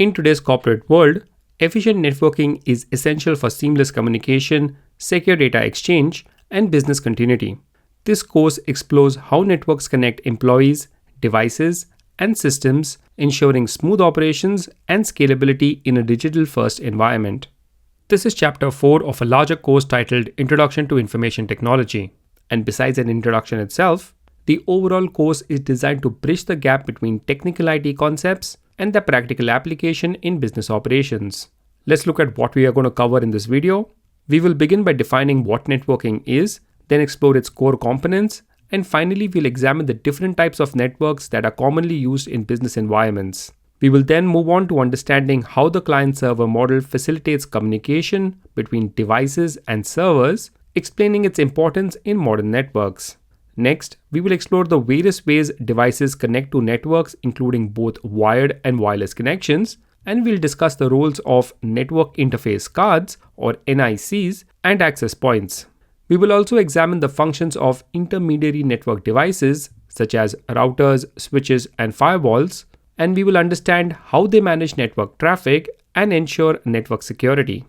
In today's corporate world, efficient networking is essential for seamless communication, secure data exchange, and business continuity. This course explores how networks connect employees, devices, and systems, ensuring smooth operations and scalability in a digital-first environment. This is Chapter 4 of a larger course titled Introduction to Information Technology. And besides an introduction itself, the overall course is designed to bridge the gap between technical IT concepts and the practical application in business operations. Let's look at what we are going to cover in this video. We will begin by defining what networking is, then explore its core components, and finally we'll examine the different types of networks that are commonly used in business environments. We will then move on to understanding how the client-server model facilitates communication between devices and servers, explaining its importance in modern networks. Next, we will explore the various ways devices connect to networks, including both wired and wireless connections, and we'll discuss the roles of network interface cards or NICs and access points. We will also examine the functions of intermediary network devices such as routers, switches, and firewalls, and we will understand how they manage network traffic and ensure network security.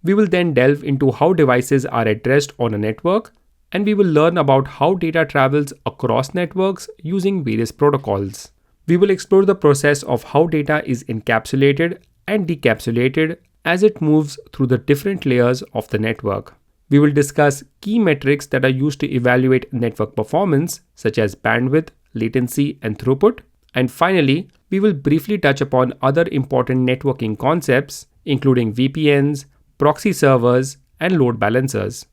We will then delve into how devices are addressed on a network, and we will learn about how data travels across networks using various protocols. We will explore the process of how data is encapsulated and decapsulated as it moves through the different layers of the network. We will discuss key metrics that are used to evaluate network performance, such as bandwidth, latency, and throughput. And finally, we will briefly touch upon other important networking concepts, including VPNs, proxy servers, and load balancers.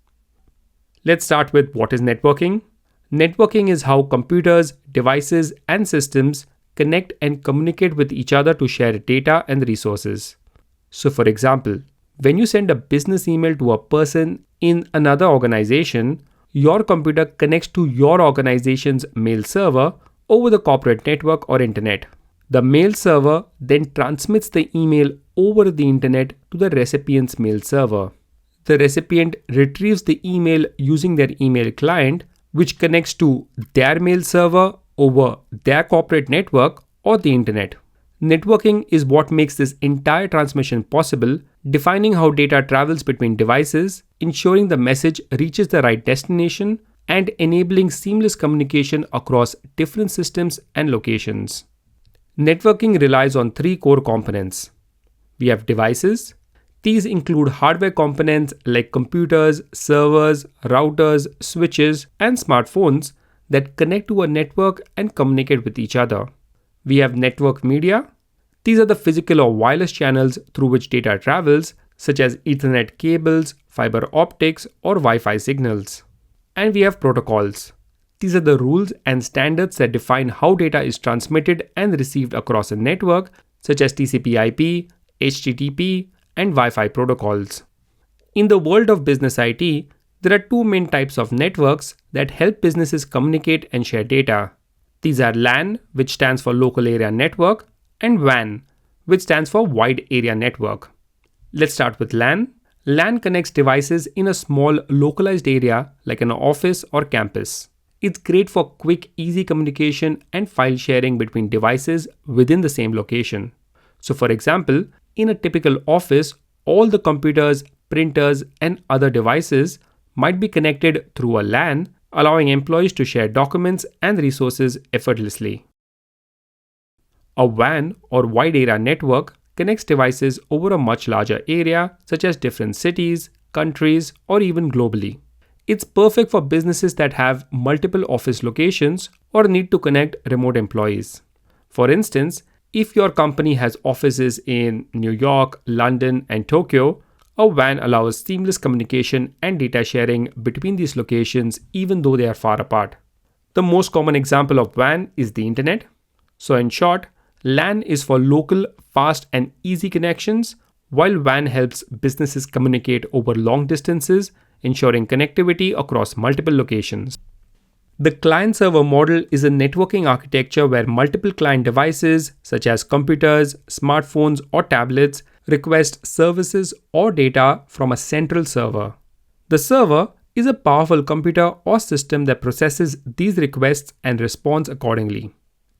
Let's start with what is networking. Networking is how computers, devices, and systems connect and communicate with each other to share data and resources. So for example, when you send a business email to a person in another organization, your computer connects to your organization's mail server over the corporate network or internet. The mail server then transmits the email over the internet to the recipient's mail server. The recipient retrieves the email using their email client, which connects to their mail server over their corporate network or the internet. Networking is what makes this entire transmission possible, defining how data travels between devices, ensuring the message reaches the right destination, and enabling seamless communication across different systems and locations. Networking relies on three core components. We have devices. These include hardware components like computers, servers, routers, switches, and smartphones that connect to a network and communicate with each other. We have network media. These are the physical or wireless channels through which data travels, such as Ethernet cables, fiber optics, or Wi-Fi signals. And we have protocols. These are the rules and standards that define how data is transmitted and received across a network, such as TCP/IP, HTTP, and Wi-Fi protocols. In the world of business IT, there are two main types of networks that help businesses communicate and share data. These are LAN, which stands for Local Area Network, and WAN, which stands for Wide Area Network. Let's start with LAN. LAN connects devices in a small localized area like an office or campus. It's great for quick, easy communication and file sharing between devices within the same location. So for example, in a typical office, all the computers, printers, and other devices might be connected through a LAN, allowing employees to share documents and resources effortlessly. A WAN or Wide Area Network connects devices over a much larger area, such as different cities, countries, or even globally. It's perfect for businesses that have multiple office locations or need to connect remote employees. For instance, if your company has offices in New York, London, and Tokyo, a WAN allows seamless communication and data sharing between these locations even though they are far apart. The most common example of WAN is the internet. So in short, LAN is for local, fast, and easy connections, while WAN helps businesses communicate over long distances, ensuring connectivity across multiple locations. The client-server model is a networking architecture where multiple client devices, such as computers, smartphones, or tablets, request services or data from a central server. The server is a powerful computer or system that processes these requests and responds accordingly.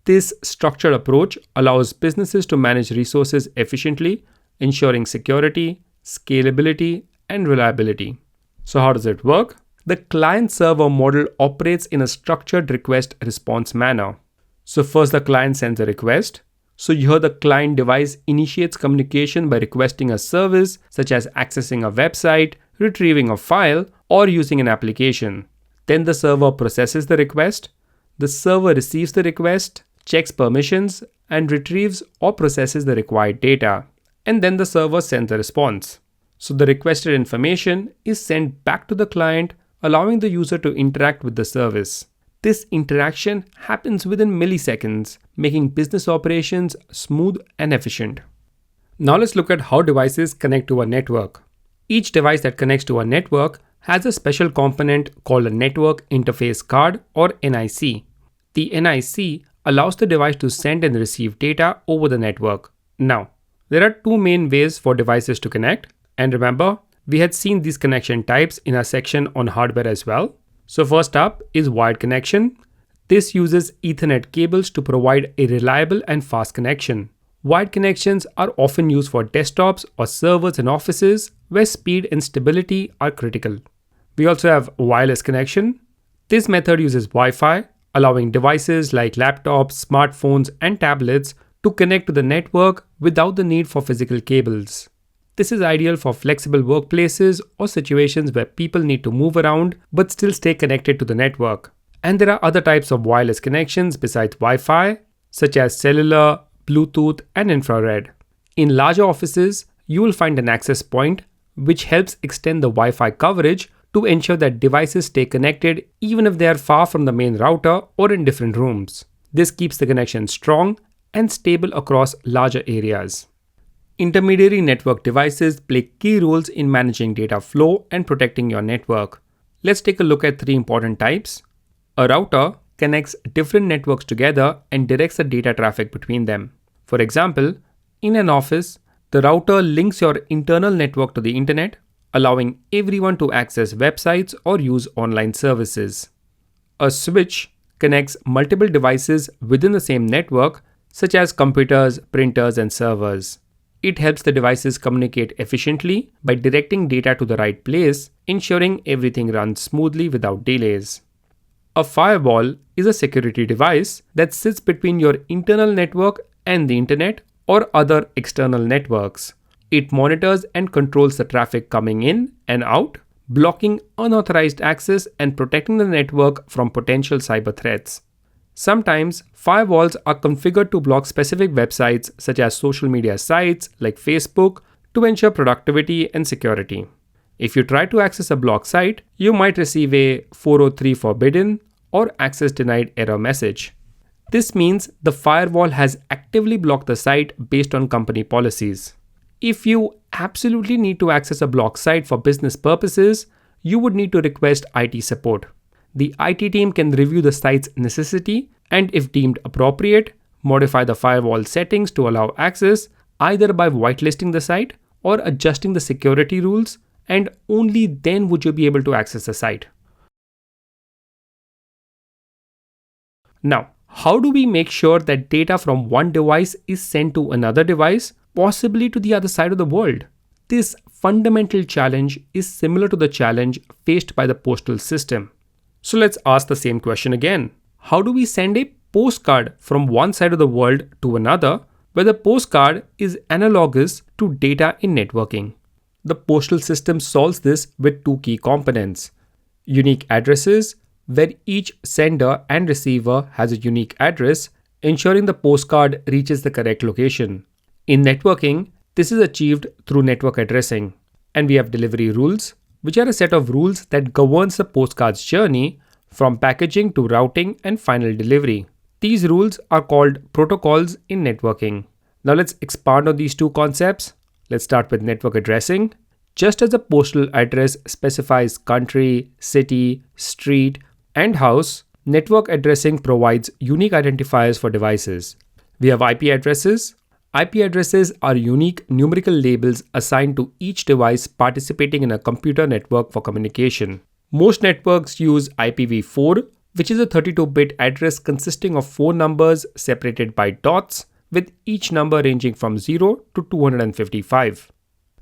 This structured approach allows businesses to manage resources efficiently, ensuring security, scalability, and reliability. So, how does it work? The client-server model operates in a structured request-response manner. So first the client sends a request. So here the client device initiates communication by requesting a service such as accessing a website, retrieving a file, or using an application. Then the server processes the request. The server receives the request, checks permissions, and retrieves or processes the required data. And then the server sends a response. So the requested information is sent back to the client, allowing the user to interact with the service. This interaction happens within milliseconds, making business operations smooth and efficient. Now let's look at how devices connect to a network. Each device that connects to a network has a special component called a Network Interface Card or NIC. The NIC allows the device to send and receive data over the network. Now, there are two main ways for devices to connect. And remember, we had seen these connection types in our section on hardware as well. So first up is wired connection. This uses Ethernet cables to provide a reliable and fast connection. Wired connections are often used for desktops or servers in offices where speed and stability are critical. We also have wireless connection. This method uses Wi-Fi, allowing devices like laptops, smartphones, and tablets to connect to the network without the need for physical cables. This is ideal for flexible workplaces or situations where people need to move around but still stay connected to the network. And there are other types of wireless connections besides Wi-Fi, such as cellular, Bluetooth, and infrared. In larger offices, you will find an access point which helps extend the Wi-Fi coverage to ensure that devices stay connected even if they are far from the main router or in different rooms. This keeps the connection strong and stable across larger areas. Intermediary network devices play key roles in managing data flow and protecting your network. Let's take a look at three important types. A router connects different networks together and directs the data traffic between them. For example, in an office, the router links your internal network to the internet, allowing everyone to access websites or use online services. A switch connects multiple devices within the same network, such as computers, printers, and servers. It helps the devices communicate efficiently by directing data to the right place, ensuring everything runs smoothly without delays. A firewall is a security device that sits between your internal network and the internet or other external networks. It monitors and controls the traffic coming in and out, blocking unauthorized access and protecting the network from potential cyber threats. Sometimes, firewalls are configured to block specific websites such as social media sites like Facebook to ensure productivity and security. If you try to access a blocked site, you might receive a 403 forbidden or access denied error message. This means the firewall has actively blocked the site based on company policies. If you absolutely need to access a blocked site for business purposes, you would need to request IT support. The IT team can review the site's necessity and, if deemed appropriate, modify the firewall settings to allow access either by whitelisting the site or adjusting the security rules, and only then would you be able to access the site. Now, how do we make sure that data from one device is sent to another device, possibly to the other side of the world? This fundamental challenge is similar to the challenge faced by the postal system. So let's ask the same question again. How do we send a postcard from one side of the world to another where the postcard is analogous to data in networking? The postal system solves this with two key components: unique addresses, where each sender and receiver has a unique address, ensuring the postcard reaches the correct location. In networking, this is achieved through network addressing. And we have delivery rules, which are a set of rules that governs the postcard's journey from packaging to routing and final delivery. These rules are called protocols in networking. Now let's expand on these two concepts. Let's start with network addressing. Just as a postal address specifies country, city, street, and house, network addressing provides unique identifiers for devices. We have IP addresses. IP addresses are unique numerical labels assigned to each device participating in a computer network for communication. Most networks use IPv4, which is a 32-bit address consisting of 4 numbers separated by dots, with each number ranging from 0 to 255.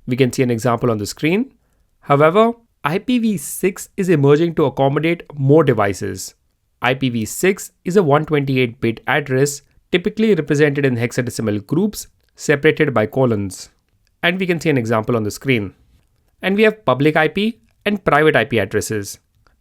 We can see an example on the screen. However, IPv6 is emerging to accommodate more devices. IPv6 is a 128-bit address typically represented in hexadecimal groups separated by colons. And we can see an example on the screen. And we have public IP and private IP addresses.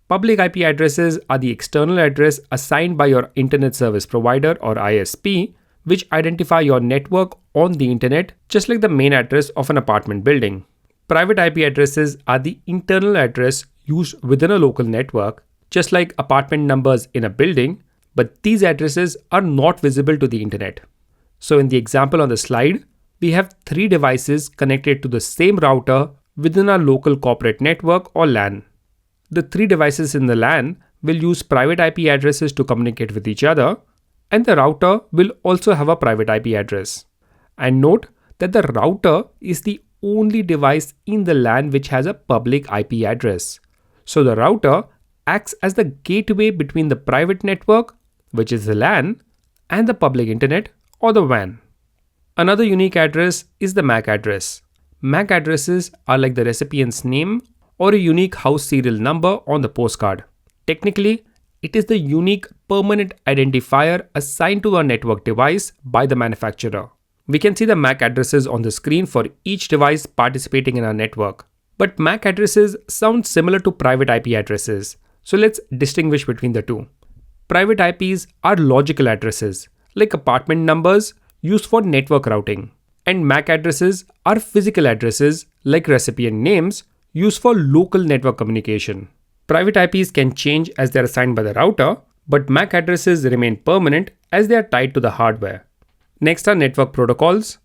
Public IP addresses are the external address assigned by your Internet Service Provider or ISP, which identify your network on the internet, just like the main address of an apartment building. Private IP addresses are the internal address used within a local network, just like apartment numbers in a building, but these addresses are not visible to the internet. So in the example on the slide, we have 3 devices connected to the same router within our local corporate network or LAN. The 3 devices in the LAN will use private IP addresses to communicate with each other, and the router will also have a private IP address. And note that the router is the only device in the LAN which has a public IP address. So the router acts as the gateway between the private network, which is the LAN, and the public internet or the WAN. Another unique address is the MAC address. MAC addresses are like the recipient's name or a unique house serial number on the postcard. Technically, it is the unique permanent identifier assigned to a network device by the manufacturer. We can see the MAC addresses on the screen for each device participating in our network. But MAC addresses sound similar to private IP addresses, so let's distinguish between the two. Private IPs are logical addresses, like apartment numbers used for network routing. And MAC addresses are physical addresses, like recipient names, used for local network communication. Private IPs can change as they are assigned by the router, but MAC addresses remain permanent as they are tied to the hardware. Next are network protocols.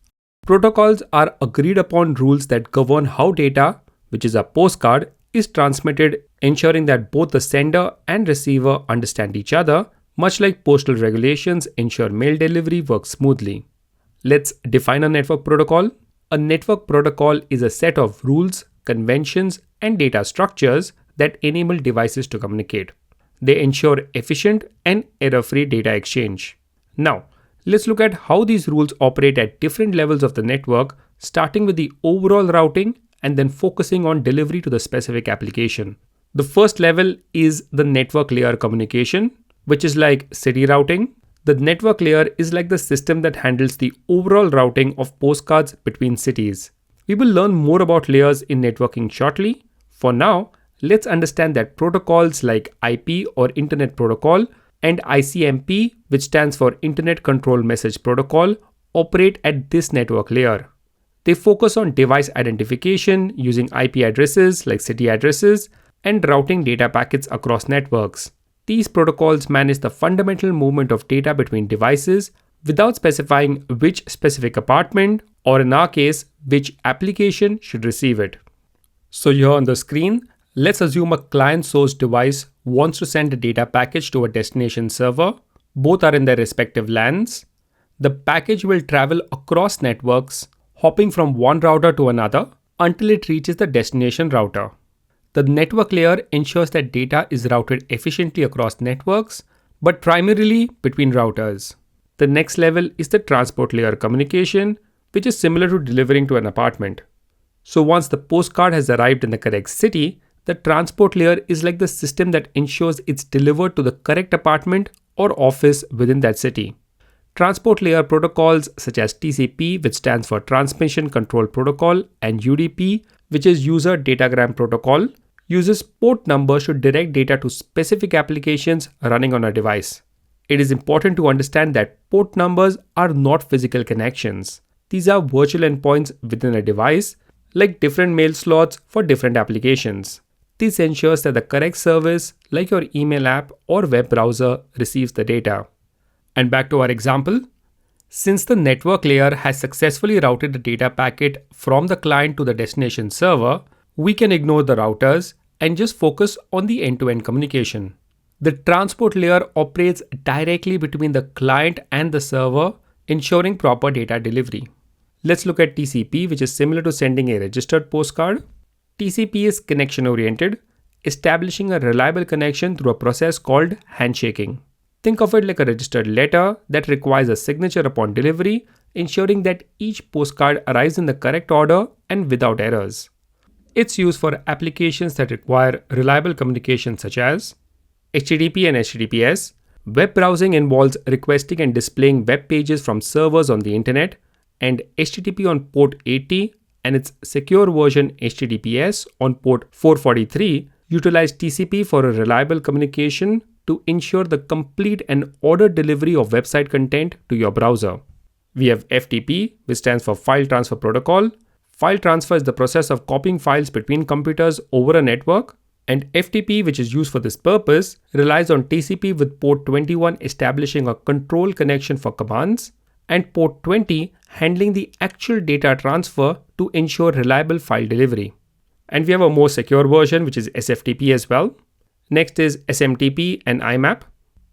Protocols are agreed upon rules that govern how data, which is a postcard, is transmitted, ensuring that both the sender and receiver understand each other, much like postal regulations ensure mail delivery works smoothly. Let's define a network protocol. A network protocol is a set of rules, conventions, and data structures that enable devices to communicate. They ensure efficient and error-free data exchange. Now, let's look at how these rules operate at different levels of the network, starting with the overall routing and then focusing on delivery to the specific application. The first level is the network layer communication, which is like city routing. The network layer is like the system that handles the overall routing of postcards between cities. We will learn more about layers in networking shortly. For now, let's understand that protocols like IP or Internet Protocol and ICMP, which stands for Internet Control Message Protocol, operate at this network layer. They focus on device identification using IP addresses like city addresses and routing data packets across networks. These protocols manage the fundamental movement of data between devices without specifying which specific apartment, or in our case, which application should receive it. So here on the screen, let's assume a client-sourced device wants to send a data package to a destination server. Both are in their respective LANs. The package will travel across networks, hopping from one router to another until it reaches the destination router. The network layer ensures that data is routed efficiently across networks, but primarily between routers. The next level is the transport layer communication, which is similar to delivering to an apartment. So once the postcard has arrived in the correct city, the transport layer is like the system that ensures it's delivered to the correct apartment or office within that city. Transport layer protocols such as TCP, which stands for Transmission Control Protocol, and UDP, which is User Datagram Protocol, uses port numbers to direct data to specific applications running on a device. It is important to understand that port numbers are not physical connections. These are virtual endpoints within a device, like different mail slots for different applications. This ensures that the correct service, like your email app or web browser, receives the data. And back to our example. Since the network layer has successfully routed the data packet from the client to the destination server, we can ignore the routers and just focus on the end-to-end communication. The transport layer operates directly between the client and the server, ensuring proper data delivery. Let's look at TCP, which is similar to sending a registered postcard. TCP is connection-oriented. establishing a reliable connection through a process called handshaking. Think of it like a registered letter that requires a signature upon delivery, ensuring that each postcard arrives in the correct order and without errors. It's used for applications that require reliable communication such as HTTP and HTTPS. Web browsing involves requesting and displaying web pages from servers on the internet, and HTTP on port 80 and its secure version HTTPS on port 443 utilize TCP for a reliable communication to ensure the complete and ordered delivery of website content to your browser. We have FTP, which stands for File Transfer Protocol. File transfer is the process of copying files between computers over a network, and FTP, which is used for this purpose, relies on TCP with port 21 establishing a control connection for commands, and port 20 handling the actual data transfer to ensure reliable file delivery. And we have a more secure version, which is SFTP as well. Next is SMTP and IMAP.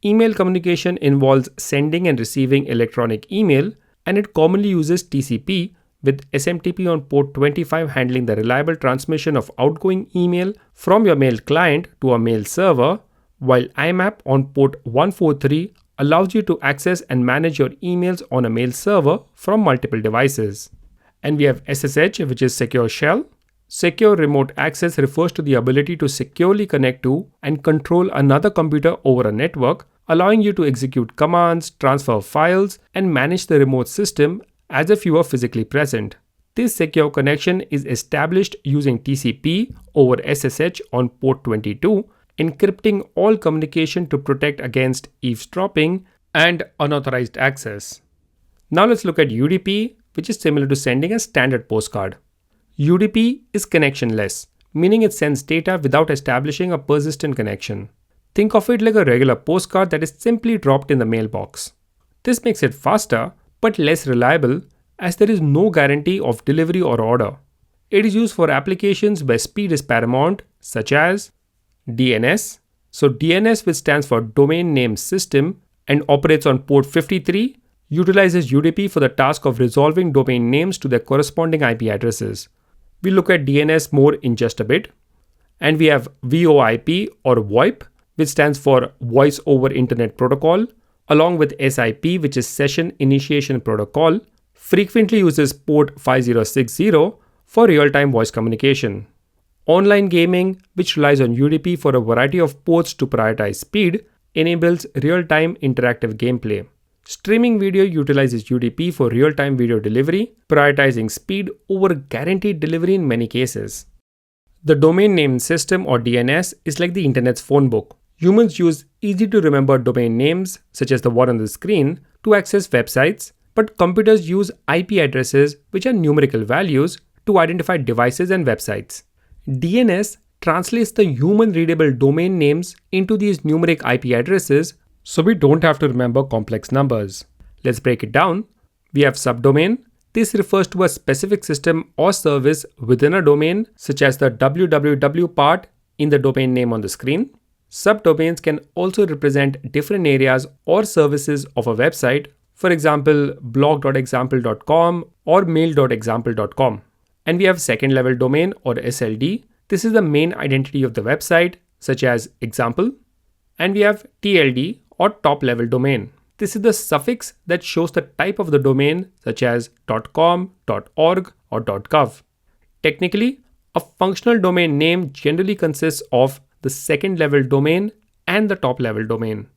Email communication involves sending and receiving electronic email, and it commonly uses TCP, with SMTP on port 25 handling the reliable transmission of outgoing email from your mail client to a mail server, while IMAP on port 143 allows you to access and manage your emails on a mail server from multiple devices. And we have SSH, which is Secure Shell. Secure remote access refers to the ability to securely connect to and control another computer over a network, allowing you to execute commands, transfer files, and manage the remote system as if you are physically present. This secure connection is established using TCP over SSH on port 22, encrypting all communication to protect against eavesdropping and unauthorized access. Now let's look at UDP, which is similar to sending a standard postcard. UDP is connectionless, meaning it sends data without establishing a persistent connection. Think of it like a regular postcard that is simply dropped in the mailbox. This makes it faster but less reliable, as there is no guarantee of delivery or order. It is used for applications where speed is paramount, such as DNS. So DNS, which stands for Domain Name System and operates on port 53, utilizes UDP for the task of resolving domain names to their corresponding IP addresses. We'll look at DNS more in just a bit. And we have VoIP or VoIP, which stands for Voice over Internet Protocol, along with SIP, which is Session Initiation Protocol, frequently uses port 5060 for real-time voice communication. Online gaming, which relies on UDP for a variety of ports to prioritize speed, enables real-time interactive gameplay. Streaming video utilizes UDP for real-time video delivery, prioritizing speed over guaranteed delivery in many cases. The Domain Name System or DNS is like the internet's phone book. Humans use easy-to-remember domain names, such as the one on the screen, to access websites, but computers use IP addresses, which are numerical values, to identify devices and websites. DNS translates the human-readable domain names into these numeric IP addresses, so we don't have to remember complex numbers. Let's break it down. We have subdomain. This refers to a specific system or service within a domain, such as the www part in the domain name on the screen. Subdomains can also represent different areas or services of a website, for example, blog.example.com or mail.example.com. And we have second level domain or SLD. This is the main identity of the website, such as example. And we have TLD or top level domain. This is the suffix that shows the type of the domain, such as .com, .org or .gov. Technically, a functional domain name generally consists of the second level domain and the top level domain.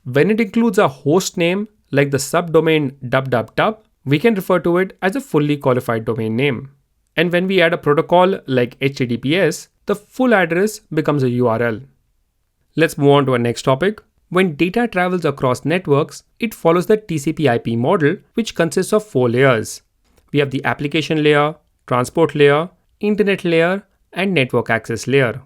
When it includes a host name like the subdomain www, we can refer to it as a fully qualified domain name. And when we add a protocol like HTTPS, the full address becomes a URL. Let's move on to our next topic. When data travels across networks, it follows the TCP/IP model, which consists of 4 layers. We have the application layer, transport layer, internet layer, and network access layer.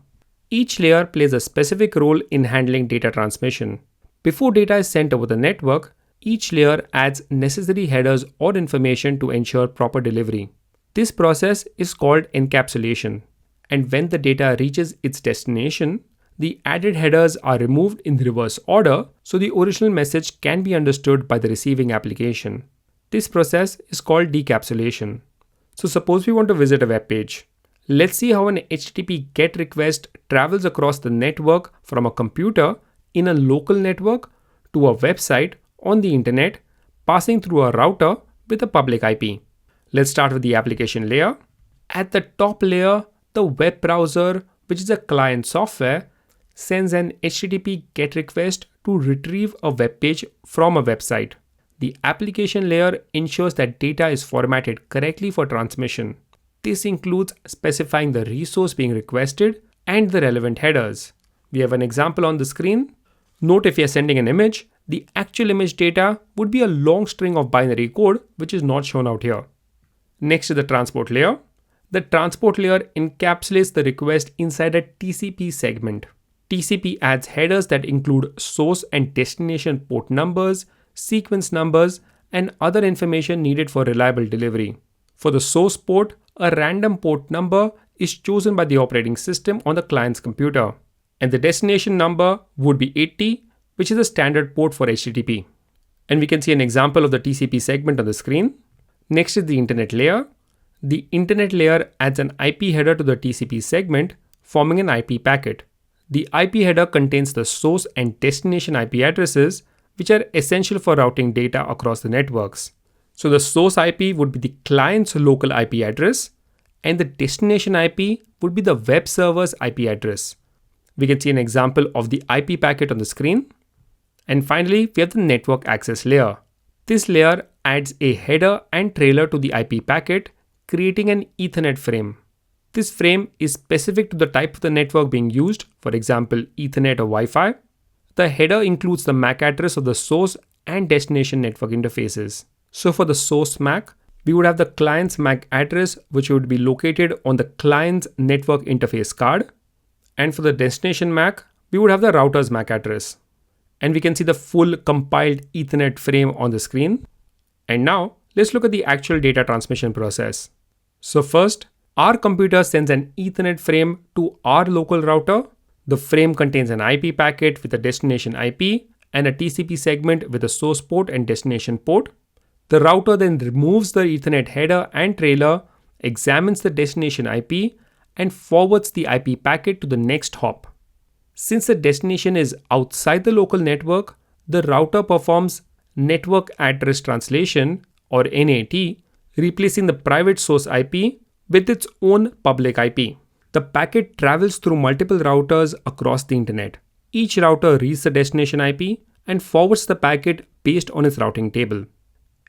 Each layer plays a specific role in handling data transmission. Before data is sent over the network, each layer adds necessary headers or information to ensure proper delivery. This process is called encapsulation. And when the data reaches its destination, the added headers are removed in reverse order so the original message can be understood by the receiving application. This process is called decapsulation. So suppose we want to visit a web page. Let's see how an HTTP GET request travels across the network from a computer in a local network to a website on the internet, passing through a router with a public IP. Let's start with the application layer. At the top layer, the web browser, which is a client software, sends an HTTP GET request to retrieve a web page from a website. The application layer ensures that data is formatted correctly for transmission. This includes specifying the resource being requested and the relevant headers. We have an example on the screen. Note if you are sending an image, the actual image data would be a long string of binary code which is not shown out here. Next is the transport layer. The transport layer encapsulates the request inside a TCP segment. TCP adds headers that include source and destination port numbers, sequence numbers, and other information needed for reliable delivery. For the source port, a random port number is chosen by the operating system on the client's computer, and the destination number would be 80, which is a standard port for HTTP. And we can see an example of the TCP segment on the screen. Next is the internet layer. The internet layer adds an IP header to the TCP segment, forming an IP packet. The IP header contains the source and destination IP addresses, which are essential for routing data across the networks. So the source IP would be the client's local IP address, and the destination IP would be the web server's IP address. We can see an example of the IP packet on the screen. And finally, we have the network access layer. This layer adds a header and trailer to the IP packet, creating an Ethernet frame. This frame is specific to the type of the network being used, for example, Ethernet or Wi-Fi. The header includes the MAC address of the source and destination network interfaces. So for the source MAC, we would have the client's MAC address, which would be located on the client's network interface card. And for the destination MAC, we would have the router's MAC address. And we can see the full compiled Ethernet frame on the screen. And now let's look at the actual data transmission process. So first, our computer sends an Ethernet frame to our local router. The frame contains an IP packet with a destination IP and a TCP segment with a source port and destination port. The router then removes the Ethernet header and trailer, examines the destination IP, and forwards the IP packet to the next hop. Since the destination is outside the local network, the router performs network address translation, or NAT, replacing the private source IP with its own public IP. The packet travels through multiple routers across the internet. Each router reads the destination IP and forwards the packet based on its routing table.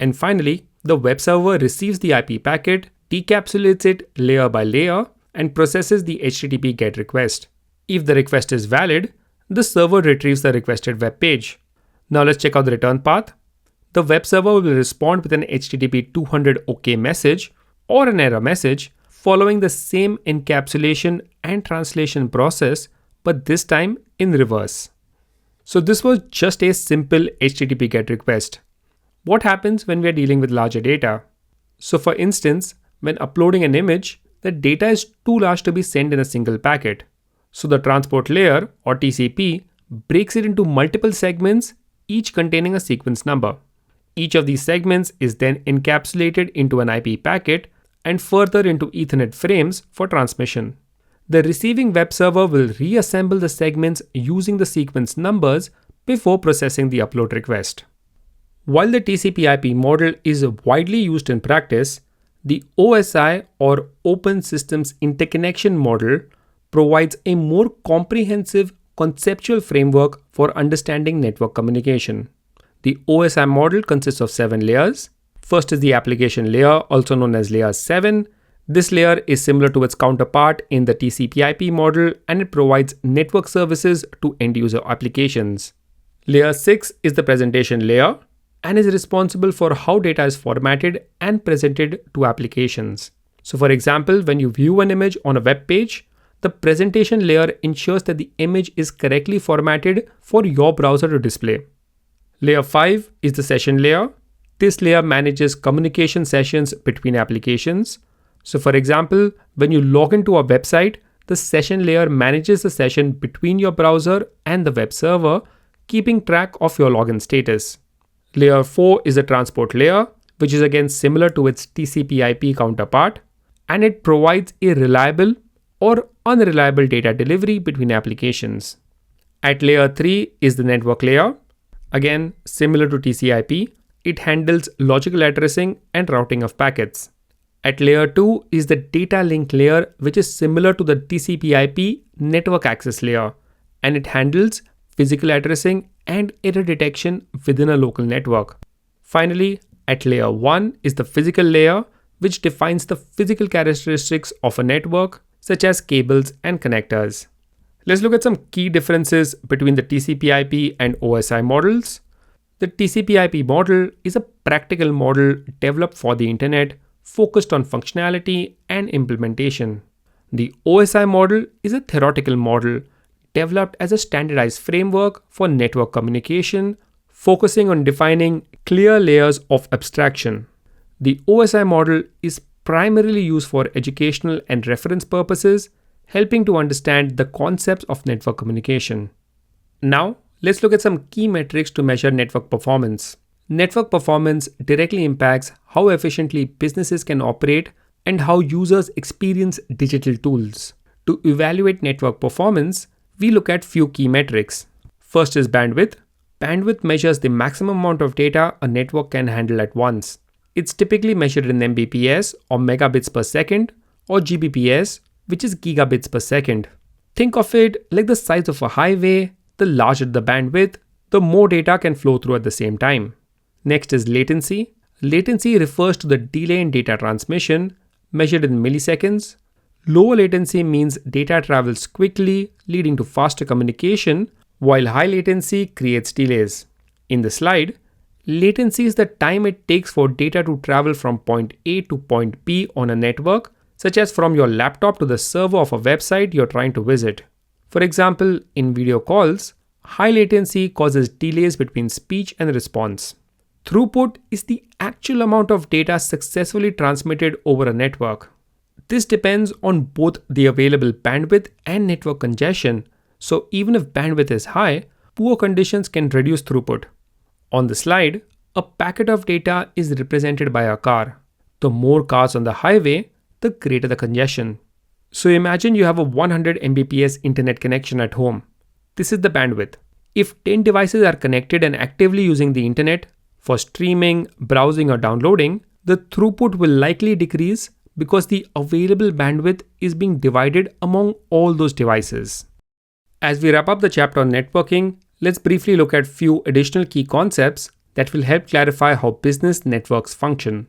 And finally, the web server receives the IP packet, decapsulates it layer by layer, and processes the HTTP GET request. If the request is valid, the server retrieves the requested web page. Now let's check out the return path. The web server will respond with an HTTP 200 OK message or an error message following the same encapsulation and translation process, but this time in reverse. So this was just a simple HTTP GET request. What happens when we are dealing with larger data? So for instance, when uploading an image, the data is too large to be sent in a single packet. So the transport layer, or TCP, breaks it into multiple segments, each containing a sequence number. Each of these segments is then encapsulated into an IP packet and further into Ethernet frames for transmission. The receiving web server will reassemble the segments using the sequence numbers before processing the upload request. While the TCP IP model is widely used in practice, the OSI, or Open Systems Interconnection model, provides a more comprehensive conceptual framework for understanding network communication. The OSI model consists of 7 layers. First is the application layer, also known as layer 7. This layer is similar to its counterpart in the TCP IP model, and it provides network services to end user applications. Layer 6 is the presentation layer and is responsible for how data is formatted and presented to applications. So for example, when you view an image on a web page, the presentation layer ensures that the image is correctly formatted for your browser to display. Layer 5 is the session layer. This layer manages communication sessions between applications. So for example, when you log into a website, the session layer manages the session between your browser and the web server, keeping track of your login status. Layer 4 is the transport layer, which is again similar to its TCP IP counterpart. and it provides a reliable or unreliable data delivery between applications. At layer 3 is the network layer. Again, similar to TCP, it handles logical addressing and routing of packets. At layer 2 is the data link layer, which is similar to the TCP/IP network access layer, and it handles physical addressing and error detection within a local network. Finally, at layer 1 is the physical layer, which defines the physical characteristics of a network, such as cables and connectors. Let's look at some key differences between the TCP/IP and OSI models. The TCP/IP model is a practical model developed for the internet, focused on functionality and implementation. The OSI model is a theoretical model developed as a standardized framework for network communication, focusing on defining clear layers of abstraction. The OSI model is primarily used for educational and reference purposes, helping to understand the concepts of network communication. Now, let's look at some key metrics to measure network performance. Network performance directly impacts how efficiently businesses can operate and how users experience digital tools. To evaluate network performance, we look at few key metrics. First is bandwidth. Bandwidth measures the maximum amount of data a network can handle at once. It's typically measured in Mbps or megabits per second, or Gbps, which is gigabits per second. Think of it like the size of a highway. The larger the bandwidth, the more data can flow through at the same time. Next is latency. Latency refers to the delay in data transmission, measured in milliseconds. Low latency means data travels quickly, leading to faster communication, while high latency creates delays. In the slide, latency is the time it takes for data to travel from point A to point B on a network, such as from your laptop to the server of a website you're trying to visit. For example, in video calls, high latency causes delays between speech and response. Throughput is the actual amount of data successfully transmitted over a network. This depends on both the available bandwidth and network congestion, so even if bandwidth is high, poor conditions can reduce throughput. On the slide, a packet of data is represented by a car. The more cars on the highway, the greater the congestion. So imagine you have a 100 Mbps internet connection at home. This is the bandwidth. If 10 devices are connected and actively using the internet for streaming, browsing, or downloading, the throughput will likely decrease because the available bandwidth is being divided among all those devices. As we wrap up the chapter on networking, let's briefly look at few additional key concepts that will help clarify how business networks function.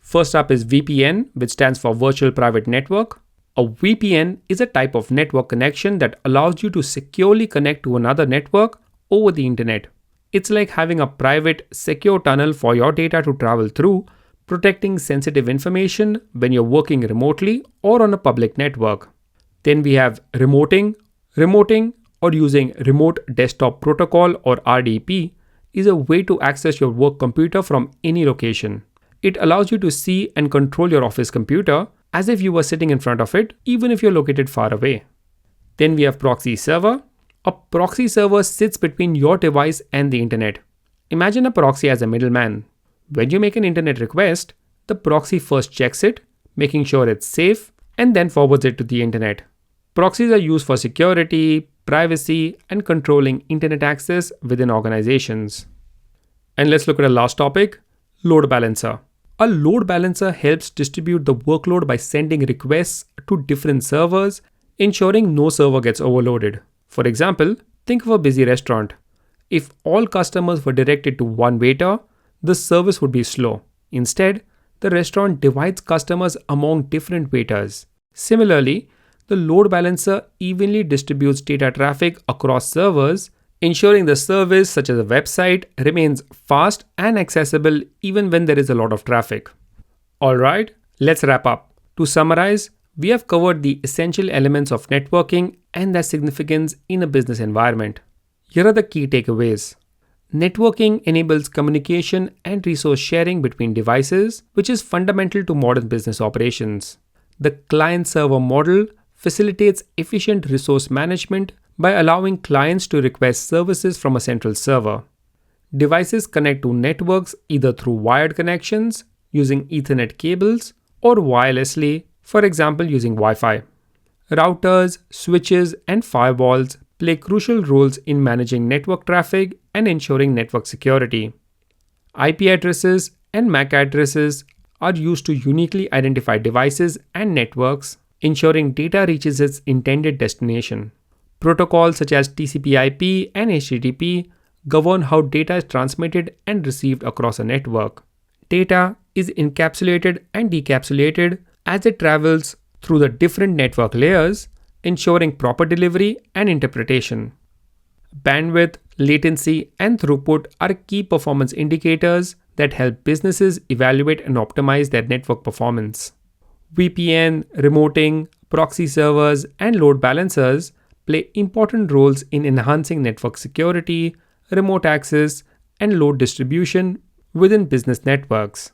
First up is VPN, which stands for Virtual Private Network. A VPN is a type of network connection that allows you to securely connect to another network over the internet. It's like having a private, secure tunnel for your data to travel through, protecting sensitive information when you're working remotely or on a public network. Then we have remoting. Remoting, or using Remote Desktop Protocol or RDP, is a way to access your work computer from any location. It allows you to see and control your office computer as if you were sitting in front of it, even if you're located far away. Then we have proxy server. A proxy server sits between your device and the internet. Imagine a proxy as a middleman. When you make an internet request, the proxy first checks it, making sure it's safe, and then forwards it to the internet. Proxies are used for security, privacy, and controlling internet access within organizations. And let's look at the last topic, load balancer. A load balancer helps distribute the workload by sending requests to different servers, ensuring no server gets overloaded. For example, think of a busy restaurant. If all customers were directed to one waiter, the service would be slow. Instead, the restaurant divides customers among different waiters. Similarly, the load balancer evenly distributes data traffic across servers, ensuring the service, such as a website, remains fast and accessible even when there is a lot of traffic. Alright, let's wrap up. To summarize, we have covered the essential elements of networking and their significance in a business environment. Here are the key takeaways. Networking enables communication and resource sharing between devices, which is fundamental to modern business operations. The client-server model facilitates efficient resource management by allowing clients to request services from a central server. Devices connect to networks either through wired connections using Ethernet cables or wirelessly for example using Wi-Fi. Routers, switches, and firewalls play crucial roles in managing network traffic and ensuring network security. IP addresses and MAC addresses are used to uniquely identify devices and networks, ensuring data reaches its intended destination. Protocols such as TCP/IP and HTTP govern how data is transmitted and received across a network. Data is encapsulated and decapsulated as it travels through the different network layers, ensuring proper delivery and interpretation. Bandwidth, latency, and throughput are key performance indicators that help businesses evaluate and optimize their network performance. VPN, remoting, proxy servers, and load balancers play important roles in enhancing network security, remote access, and load distribution within business networks.